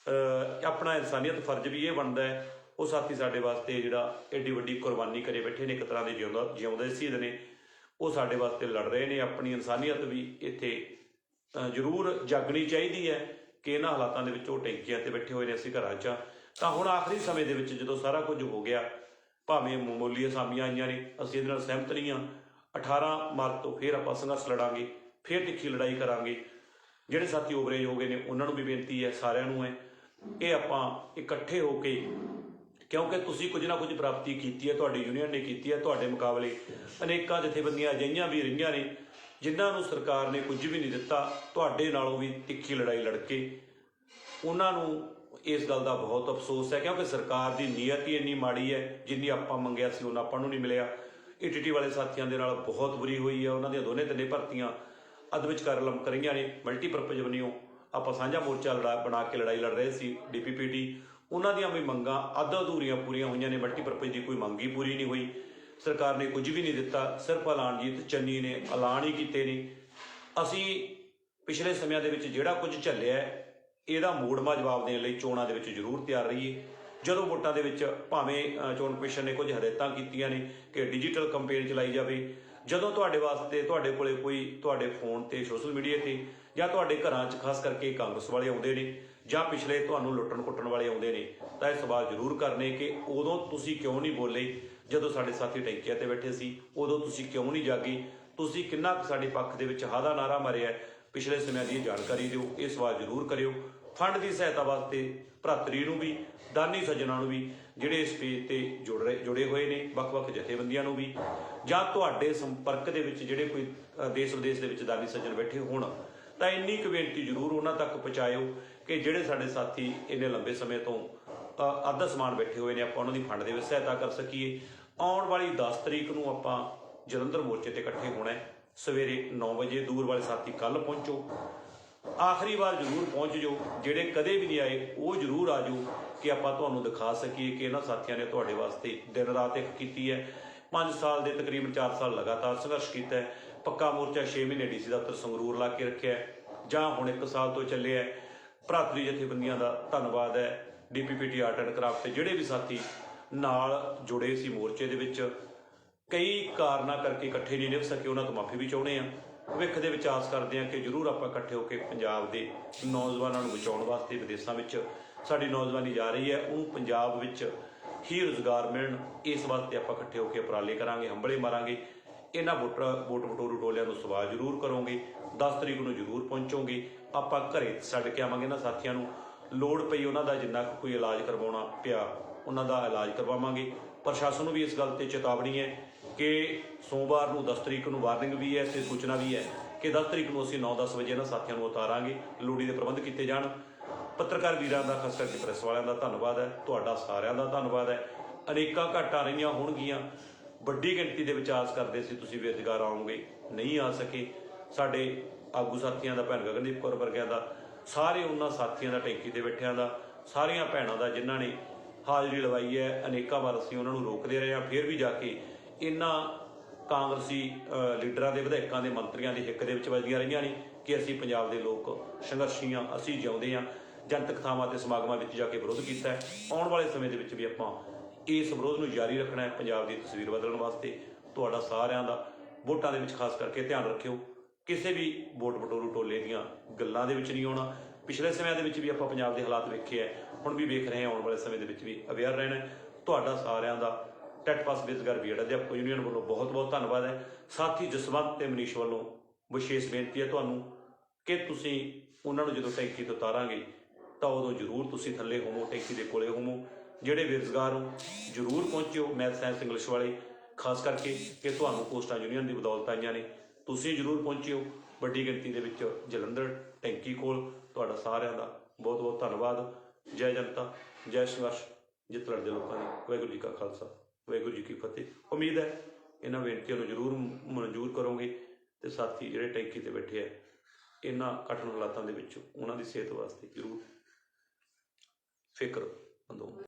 ਆਪਣਾ ਇਨਸਾਨੀਅਤ ਫਰਜ਼ ਵੀ ਇਹ ਬਣਦਾ ਹੈ। ਉਹ ਸਾਥੀ ਸਾਡੇ ਵਾਸਤੇ ਜਿਹੜਾ ਐਡੀ ਵੱਡੀ ਕੁਰਬਾਨੀ ਕਰੇ ਬੈਠੇ ਨੇ, ਇੱਕ ਤਰ੍ਹਾਂ ਦੇ ਜਿਉਂਦੇ ਸ਼ਹੀਦ ਨੇ, ਉਹ ਸਾਡੇ ਵਾਸਤੇ ਲੜ ਰਹੇ ਨੇ। ਆਪਣੀ ਇਨਸਾਨੀਅਤ ਵੀ ਇੱਥੇ ਜ਼ਰੂਰ ਜਾਗਣੀ ਚਾਹੀਦੀ ਹੈ ਕਿ ਇਹਨਾਂ ਹਾਲਾਤਾਂ ਦੇ ਵਿੱਚ ਉਹ ਟੈਂਕੀਆਂ ਤੇ ਬੈਠੇ ਹੋਏ ਨੇ, ਅਸੀਂ ਘਰਾਂ 'ਚ। ਤਾਂ ਹੁਣ ਆਖਰੀ ਸਮੇਂ ਦੇ ਵਿੱਚ ਜਦੋਂ ਸਾਰਾ ਕੁਝ ਹੋ ਗਿਆ, ਭਾਵੇਂ ਮਾਮੂਲੀ ਅਸਾਮੀਆਂ ਆਈਆਂ ਨੇ, ਅਸੀਂ ਇਹਦੇ ਨਾਲ ਸਹਿਮਤ ਨਹੀਂ ਹਾਂ। 18 ਮਾਰਚ ਤੋਂ ਫਿਰ ਆਪਾਂ ਸੰਘਰਸ਼ ਲੜਾਂਗੇ, ਫਿਰ ਤਿੱਖੀ ਲੜਾਈ ਕਰਾਂਗੇ। ਜਿਹੜੇ ਸਾਥੀ ਓਵਰੇਜ ਹੋ ਗਏ ਨੇ ਉਹਨਾਂ ਨੂੰ ਵੀ ਬੇਨਤੀ ਹੈ, ਸਾਰਿਆਂ ਨੂੰ ਹੈ, ਇਹ ਆਪਾਂ ਇਕੱਠੇ ਹੋ ਕੇ, ਕਿਉਂਕਿ ਤੁਸੀਂ ਕੁਝ ਨਾ ਕੁਝ ਪ੍ਰਾਪਤੀ ਕੀਤੀ ਹੈ, ਤੁਹਾਡੀ ਯੂਨੀਅਨ ਨੇ ਕੀਤੀ ਹੈ, ਤੁਹਾਡੇ ਮੁਕਾਬਲੇ ਅਨੇਕਾਂ ਜਥੇਬੰਦੀਆਂ ਅਜਿਹੀਆਂ ਵੀ ਰਹੀਆਂ ਨੇ ਜਿਨ੍ਹਾਂ ਨੂੰ ਸਰਕਾਰ ਨੇ ਕੁਝ ਵੀ ਨਹੀਂ ਦਿੱਤਾ। ਤੁਹਾਡੇ ਨਾਲੋਂ ਵੀ ਤਿੱਖੀ ਲੜਾਈ ਲੜ ਕੇ ਉਹਨਾਂ ਨੂੰ ਇਸ ਗੱਲ ਦਾ ਬਹੁਤ ਅਫਸੋਸ ਹੈ, ਕਿਉਂਕਿ ਸਰਕਾਰ ਦੀ ਨੀਅਤ ਹੀ ਇੰਨੀ ਮਾੜੀ ਹੈ, ਜਿੰਨੀ ਆਪਾਂ ਮੰਗਿਆ ਸੀ ਉਹਨਾਂ ਆਪਾਂ ਨੂੰ ਨਹੀਂ ਮਿਲਿਆ। ETT ਵਾਲੇ ਸਾਥੀਆਂ ਦੇ ਨਾਲ ਬਹੁਤ ਬੁਰੀ ਹੋਈ ਹੈ, ਉਹਨਾਂ ਦੀਆਂ ਦੋਨੇ ਤਿੰਨੇ ਭਰਤੀਆਂ ਅੱਧ ਵਿਚਕਾਰ ਲਮਕ ਰਹੀਆਂ ਨੇ। ਮਲਟੀਪਰਪਜ਼ ਬਣੀਓ ਆਪਾਂ ਸਾਂਝਾ ਮੋਰਚਾ ਬਣਾ ਕੇ ਲੜਾਈ ਲੜ ਰਹੇ ਸੀ, DPPT, ਉਹਨਾਂ ਦੀਆਂ ਵੀ ਮੰਗਾਂ ਅੱਧ ਅਧੂਰੀਆਂ ਪੂਰੀਆਂ ਹੋਈਆਂ ਨੇ। ਮਲਟੀਪਰਪਜ਼ ਦੀ ਕੋਈ ਮੰਗ ਹੀ ਪੂਰੀ ਨਹੀਂ ਹੋਈ। ਸਰਕਾਰ ਨੇ ਕੁਝ ਵੀ ਨਹੀਂ ਦਿੱਤਾ, ਸਿਰਫ ਐਲਾਨਜੀਤ ਚੰਨੀ ਨੇ ਐਲਾਨ ਹੀ ਕੀਤੇ ਨੇ। ਅਸੀਂ ਪਿਛਲੇ ਸਮਿਆਂ ਦੇ ਵਿੱਚ ਜਿਹੜਾ ਕੁਝ ਝੱਲਿਆ ਇਹਦਾ ਮੋੜਵਾਂ ਜਵਾਬ ਦੇਣ ਲਈ ਚੋਣਾਂ ਦੇ ਵਿੱਚ ਜ਼ਰੂਰ ਤਿਆਰ ਰਹੀਏ। ਜਦੋਂ ਵੋਟਾਂ ਦੇ ਵਿੱਚ ਭਾਵੇਂ ਚੋਣ ਕਮਿਸ਼ਨ ਨੇ ਕੁਝ ਹਦਾਇਤਾਂ ਕੀਤੀਆਂ ਨੇ ਕਿ ਡਿਜੀਟਲ ਕੰਪੇਨ ਚਲਾਈ ਜਾਵੇ, ਜਦੋਂ ਤੁਹਾਡੇ ਵਾਸਤੇ ਤੁਹਾਡੇ ਕੋਲੇ ਕੋਈ ਤੁਹਾਡੇ ਫੋਨ ਤੇ ਸੋਸ਼ਲ ਮੀਡੀਆ ਤੇ ਜਾਂ ਤੁਹਾਡੇ ਘਰਾਂ 'ਚ ਖਾਸ ਕਰਕੇ ਕਾਂਗਰਸ ਵਾਲੇ ਆਉਂਦੇ ਨੇ ਜਾਂ ਪਿਛਲੇ ਤੁਹਾਨੂੰ ਲੁੱਟਣ ਕੁੱਟਣ ਵਾਲੇ ਆਉਂਦੇ ਨੇ, ਤਾਂ ਇਹ ਸਵਾਲ ਜ਼ਰੂਰ ਕਰਨੇ ਕਿ ਉਦੋਂ ਤੁਸੀਂ ਕਿਉਂ ਨਹੀਂ ਬੋਲੇ ਜਦੋਂ ਸਾਡੇ ਸਾਥੀ ਟੈਂਕੀਆਂ ਤੇ ਬੈਠੇ ਸੀ, ਉਦੋਂ ਤੁਸੀਂ ਕਿਉਂ ਨਹੀਂ ਜਾਗੇ, ਤੁਸੀਂ ਕਿੰਨਾ ਕੁ ਸਾਡੇ ਪੱਖ ਦੇ ਵਿੱਚ ਹਾਂ ਦਾ ਨਾਅਰਾ ਮਾਰਿਆ, ਪਿਛਲੇ ਸਮਿਆਂ ਦੀ ਜਾਣਕਾਰੀ ਦਿਓ। ਇਹ ਸਵਾਲ ਜ਼ਰੂਰ ਕਰਿਓ। ਫੰਡ ਦੀ ਸਹਾਇਤਾ ਵਾਸਤੇ ਭਰਾਤਰੀ ਨੂੰ ਵੀ, ਦਾਨੀ ਸੱਜਣਾਂ ਨੂੰ ਵੀ, ਜਿਹੜੇ ਇਸ ਪੇਜ ਤੇ ਜੁੜੇ ਹੋਏ ਨੇ, ਵੱਖ-ਵੱਖ ਜਥੇਬੰਦੀਆਂ ਨੂੰ ਵੀ, ਜਾਂ ਤੁਹਾਡੇ ਸੰਪਰਕ ਦੇ ਵਿੱਚ ਜਿਹੜੇ ਕੋਈ ਦੇਸ਼ ਵਿਦੇਸ਼ ਦੇ ਵਿੱਚ ਦਾਨੀ ਸੱਜਣ ਬੈਠੇ ਹੋਣ, ਤਾਂ ਇੰਨੀ ਕੁ ਬੇਨਤੀ ਜ਼ਰੂਰ ਉਹਨਾਂ ਤੱਕ ਪਹੁੰਚਾਇਓ ਕਿ ਜਿਹੜੇ ਸਾਡੇ ਸਾਥੀ ਇੰਨੇ ਲੰਬੇ ਸਮੇਂ ਤੋਂ ਅੱਧ ਸਮਾਨ ਬੈਠੇ ਹੋਏ ਨੇ, ਆਪਾਂ ਉਹਨਾਂ ਦੀ ਫੰਡ ਦੇ ਵਿੱਚ ਸਹਾਇਤਾ ਕਰ ਸਕੀਏ। ਆਉਣ ਵਾਲੀ 10 ਤਰੀਕ ਨੂੰ ਆਪਾਂ ਜਲੰਧਰ ਮੋਰਚੇ ਤੇ ਇਕੱਠੇ ਹੋਣਾ ਹੈ, ਸਵੇਰੇ 9 ਵਜੇ। ਦੂਰ ਵਾਲੇ ਸਾਥੀ ਕੱਲ੍ਹ ਪਹੁੰਚੋ, ਆਖਰੀ ਵਾਰ ਜ਼ਰੂਰ ਪਹੁੰਚ ਜਾਓ। ਜਿਹੜੇ ਕਦੇ ਵੀ ਨਹੀਂ ਆਏ ਉਹ ਜ਼ਰੂਰ ਆ ਜਾਓ ਕਿ ਆਪਾਂ ਤੁਹਾਨੂੰ ਦਿਖਾ ਸਕੀਏ ਕਿ ਇਹਨਾਂ ਸਾਥੀਆਂ ਨੇ ਤੁਹਾਡੇ ਵਾਸਤੇ ਦਿਨ ਰਾਤ ਇੱਕ ਕੀਤੀ ਹੈ। 5 ਸਾਲ ਦੇ ਤਕਰੀਬਨ 4 ਸਾਲ ਲਗਾਤਾਰ ਸੰਘਰਸ਼ ਕੀਤਾ ਹੈ। ਪੱਕਾ ਮੋਰਚਾ 6 ਮਹੀਨੇ DC ਦਫ਼ਤਰ ਸੰਗਰੂਰ ਲਾ ਕੇ ਰੱਖਿਆ, ਜਾਂ ਹੁਣ 1 ਸਾਲ ਤੋਂ ਚੱਲਿਆ। ਭਰਾਤਰੀ ਜਥੇਬੰਦੀਆਂ ਦਾ ਧੰਨਵਾਦ ਹੈ, DPPT ਆਰਟ ਐਂਡ ਕਰਾਫਟ, ਜਿਹੜੇ ਵੀ ਸਾਥੀ ਨਾਲ ਜੁੜੇ ਸੀ ਮੋਰਚੇ ਦੇ ਵਿੱਚ, ਕਈ ਕਾਰਨਾਂ ਕਰਕੇ ਇਕੱਠੇ ਨਹੀਂ ਨਿਭ ਸਕੇ, ਉਹਨਾਂ ਤੋਂ ਮਾਫੀ ਵੀ ਚਾਹੁੰਦੇ ਹਾਂ। ਭਵਿੱਖ ਦੇ ਵਿੱਚ ਆਸ ਕਰਦੇ ਹਾਂ ਕਿ ਜ਼ਰੂਰ ਆਪਾਂ ਇਕੱਠੇ ਹੋ ਕੇ ਪੰਜਾਬ ਦੇ ਨੌਜਵਾਨਾਂ ਨੂੰ ਬਚਾਉਣ ਵਾਸਤੇ, ਵਿਦੇਸ਼ਾਂ ਵਿੱਚ ਸਾਡੀ ਨੌਜਵਾਨੀ ਜਾ ਰਹੀ ਹੈ, ਉਹਨੂੰ ਪੰਜਾਬ ਵਿੱਚ ਹੀ ਰੁਜ਼ਗਾਰ ਮਿਲਣ, ਇਸ ਵਾਸਤੇ ਆਪਾਂ ਇਕੱਠੇ ਹੋ ਕੇ ਉਪਰਾਲੇ ਕਰਾਂਗੇ, ਹੰਬਲੇ ਮਾਰਾਂਗੇ। ਇਹਨਾਂ ਵੋਟ ਵਟੋਰੂ ਟੋਲਿਆਂ ਨੂੰ ਸਵਾਲ ਜ਼ਰੂਰ ਕਰੋਗੇ। 10 ਤਰੀਕ ਨੂੰ ਜ਼ਰੂਰ ਪਹੁੰਚੋਗੇ। ਆਪਾਂ ਘਰੇ ਛੱਡ ਕੇ ਆਵਾਂਗੇ ਇਹਨਾਂ ਸਾਥੀਆਂ ਨੂੰ। ਲੋੜ ਪਈ ਉਹਨਾਂ ਦਾ ਜਿੰਨਾ ਕੋਈ ਇਲਾਜ ਕਰਵਾਉਣਾ ਪਿਆ ਉਹਨਾਂ ਦਾ ਇਲਾਜ ਕਰਵਾਵਾਂਗੇ। ਪ੍ਰਸ਼ਾਸਨ ਨੂੰ ਵੀ ਇਸ ਗੱਲ ਤੇ ਚੇਤਾਵਨੀ ਹੈ ਕਿ ਸੋਮਵਾਰ ਨੂੰ 10 ਤਰੀਕ ਨੂੰ ਵਾਰਨਿੰਗ ਵੀ ਹੈ ਤੇ ਸੂਚਨਾ ਵੀ ਹੈ ਕਿ 10 ਤਰੀਕ ਨੂੰ ਅਸੀਂ 9-10 ਵਜੇ ਇਹਨਾਂ ਸਾਥੀਆਂ ਨੂੰ ਉਤਾਰਾਂਗੇ। ਲੋੜੀ ਦੇ ਪ੍ਰਬੰਧ ਕੀਤੇ ਜਾਣ। ਪੱਤਰਕਾਰ ਵੀਰਾਂ ਦਾ, ਖਾਸ ਕਰਕੇ ਪ੍ਰੈਸ ਵਾਲਿਆਂ ਦਾ ਧੰਨਵਾਦ ਹੈ। ਤੁਹਾਡਾ ਸਾਰਿਆਂ ਦਾ ਧੰਨਵਾਦ ਹੈ। ਅਨੇਕਾਂ ਘਾਟਾਂ ਰਹੀਆਂ ਹੋਣਗੀਆਂ, ਵੱਡੀ ਗਿਣਤੀ ਦੇ ਵਿੱਚ ਆਸ ਕਰਦੇ ਸੀ ਤੁਸੀਂ ਵੀ ਰੁਜ਼ਗਾਰ ਆਓਗੇ, ਨਹੀਂ ਆ ਸਕੇ। ਸਾਡੇ ਆਗੂ ਸਾਥੀਆਂ ਦਾ, ਭੈਣ ਗਗਨਦੀਪ ਕੌਰ ਵਰਗਿਆਂ ਦਾ, ਸਾਰੇ ਉਹਨਾਂ ਸਾਥੀਆਂ ਦਾ, ਟੈਂਕੀ ਤੇ ਬੈਠਿਆਂ ਦਾ, ਸਾਰੀਆਂ ਭੈਣਾਂ ਦਾ ਜਿਨ੍ਹਾਂ ਨੇ ਹਾਜ਼ਰੀ ਲਵਾਈ ਹੈ। ਅਨੇਕਾਂ ਵਾਰ ਅਸੀਂ ਉਹਨਾਂ ਨੂੰ ਰੋਕਦੇ ਰਹੇ ਹਾਂ, ਫਿਰ ਵੀ ਜਾ ਕੇ ਇਹਨਾਂ ਕਾਂਗਰਸੀ ਲੀਡਰਾਂ ਦੇ, ਵਿਧਾਇਕਾਂ ਦੇ, ਮੰਤਰੀਆਂ ਦੇ ਹਿੱਕ ਦੇ ਵਿੱਚ ਵੱਜਦੀਆਂ ਰਹੀਆਂ ਨੇ ਕਿ ਅਸੀਂ ਪੰਜਾਬ ਦੇ ਲੋਕ ਸੰਘਰਸ਼ੀਆਂ, ਅਸੀਂ ਜਿਉਂਦੇ ਹਾਂ। ਜਨਤਕ ਥਾਵਾਂ ਤੇ ਸਮਾਗਮਾਂ ਵਿੱਚ ਜਾ ਕੇ ਵਿਰੋਧ ਕੀਤਾ ਹੈ। ਆਉਣ ਵਾਲੇ ਸਮੇਂ ਦੇ ਵਿੱਚ ਵੀ ਆਪਾਂ ਇਸ ਵਿਰੋਧ ਨੂੰ ਜਾਰੀ ਰੱਖਣਾ ਹੈ, ਪੰਜਾਬ ਦੀ ਤਸਵੀਰ ਬਦਲਣ ਵਾਸਤੇ। ਤੁਹਾਡਾ ਸਾਰਿਆਂ ਦਾ ਵੋਟਾਂ ਦੇ ਵਿੱਚ ਖਾਸ ਕਰਕੇ ਧਿਆਨ ਰੱਖਿਓ, ਕਿਸੇ ਵੀ ਵੋਟ ਵਟੋਰੂ ਟੋਲੇ ਦੀਆਂ ਗੱਲਾਂ ਦੇ ਵਿੱਚ ਨਹੀਂ ਆਉਣਾ। ਪਿਛਲੇ ਸਮਿਆਂ ਦੇ ਵਿੱਚ ਵੀ ਆਪਾਂ ਪੰਜਾਬ ਦੇ ਹਾਲਾਤ ਵੇਖੇ ਹੈ, ਹੁਣ ਵੀ ਵੇਖ ਰਹੇ ਹਾਂ, ਆਉਣ ਵਾਲੇ ਸਮੇਂ ਦੇ ਵਿੱਚ ਵੀ ਅਵੇਅਰ ਰਹਿਣਾ। ਤੁਹਾਡਾ ਸਾਰਿਆਂ ਦਾ ਟੈਟ ਪਾਸ ਬੇਰੁਜ਼ਗਾਰ ਬੀਐਡ ਅਧਿਆਪਕ ਯੂਨੀਅਨ ਵੱਲੋਂ ਬਹੁਤ ਬਹੁਤ ਧੰਨਵਾਦ ਹੈ। ਸਾਥੀ ਜਸਵੰਤ ਤੇ ਮਨੀਸ਼ ਵੱਲੋਂ ਵਿਸ਼ੇਸ਼ ਬੇਨਤੀ ਹੈ ਤੁਹਾਨੂੰ ਕਿ ਤੁਸੀਂ ਉਹਨਾਂ ਨੂੰ ਜਦੋਂ ਟੈਂਕੀ ਤੋਂ ਉਤਾਰਾਂਗੇ ਤਾਂ ਉਦੋਂ ਜ਼ਰੂਰ ਤੁਸੀਂ ਥੱਲੇ ਹੋਵੋ, ਟੈਂਕੀ ਦੇ ਕੋਲੇ ਹੋਵੋ। ਜਿਹੜੇ ਬੇਰੁਜ਼ਗਾਰ ਹੋ ਜ਼ਰੂਰ ਪਹੁੰਚਿਓ। ਮੈਥ, ਸਾਇੰਸ, ਇੰਗਲਿਸ਼ ਵਾਲੇ ਖਾਸ ਕਰਕੇ ਕਿ ਤੁਹਾਨੂੰ ਪੋਸਟਾਂ ਯੂਨੀਅਨ ਦੀ ਬਦੌਲਤ ਆਈਆਂ ਨੇ, ਤੁਸੀਂ ਜ਼ਰੂਰ ਪਹੁੰਚਿਓ ਵੱਡੀ ਗਿਣਤੀ ਦੇ ਵਿੱਚ ਜਲੰਧਰ ਟੈਂਕੀ ਕੋਲ। ਤੁਹਾਡਾ ਸਾਰਿਆਂ ਦਾ ਬਹੁਤ ਬਹੁਤ ਧੰਨਵਾਦ। ਜੈ ਜਨਤਾ, ਜੈ ਸੰਘਰਸ਼, ਜਿੱਤ ਲੜਦੇ ਲੋਕਾਂ ਦੀ। ਵਾਹਿਗੁਰੂ ਜੀ ਕਾ ਖਾਲਸਾ, ਵਾਹਿਗੁਰੂ ਜੀ ਕੀ ਫਤਿਹ। ਉਮੀਦ ਹੈ ਇਹਨਾਂ ਬੇਨਤੀਆਂ ਨੂੰ ਜ਼ਰੂਰ ਮਨਜ਼ੂਰ ਕਰੋਗੇ ਤੇ ਸਾਥੀ ਜਿਹੜੇ ਟੈਂਕੀ ਤੇ ਬੈਠੇ ਆ, ਇਹਨਾਂ ਕਠਿਨ ਹਾਲਾਤਾਂ ਦੇ ਵਿੱਚ ਉਹਨਾਂ ਦੀ ਸਿਹਤ ਵਾਸਤੇ ਜ਼ਰੂਰ ਫਿਕਰਮੰਦ ਹੋਵੋ।